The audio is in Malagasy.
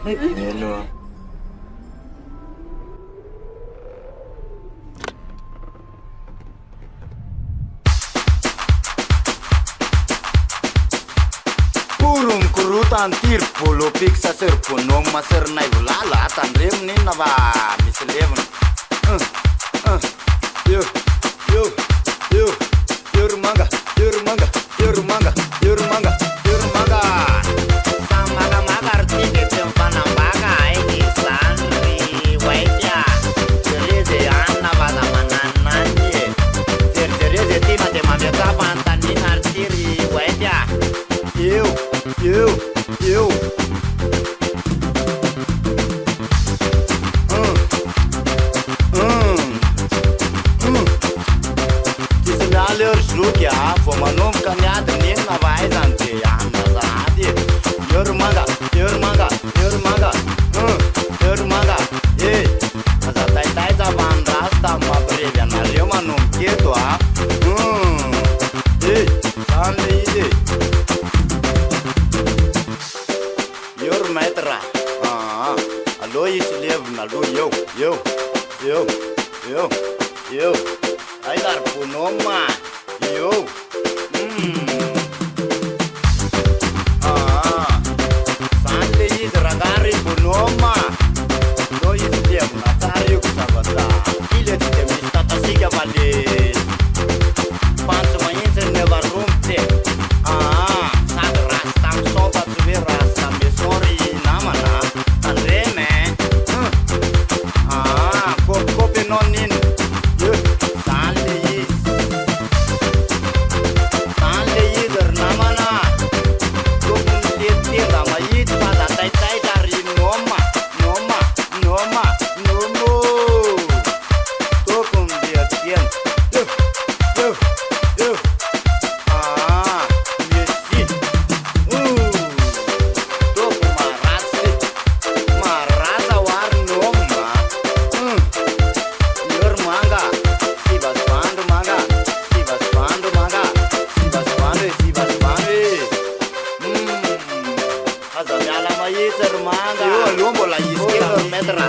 Hello. Kurung kurutan tirpulo piksa serpunong masernay bulala tandrim ni nava misleven. Yo yo yo yurmanga yurmanga yurmanga yurmanga yurmanga samaga magarti de tempana baga ini sanri waitya tereze anna vada manananye tereze tima de maveta pantani nartiri waitya eu Tisnaler slukja fomanom kanyad nin na vaizante anna zadi yurmanga yurmanga yurmanga yurmanga aza tai za van rasta ma brevia na remanum keto sanle ide metra allo is leven allo yo ai dar punoma yo sande is ragari punoma lo is leven atario kusabata ile te mistata siga vale panzo mainse ne varumte sad rastam soba tu rastam sorry nonin sanle ider namana dokun lete dama it pada tai dari noma nomo dokun dia tien yo yesi dokun marasa war noma manga si vas quando manga aza miala maitser manga yo lombo la iskela metra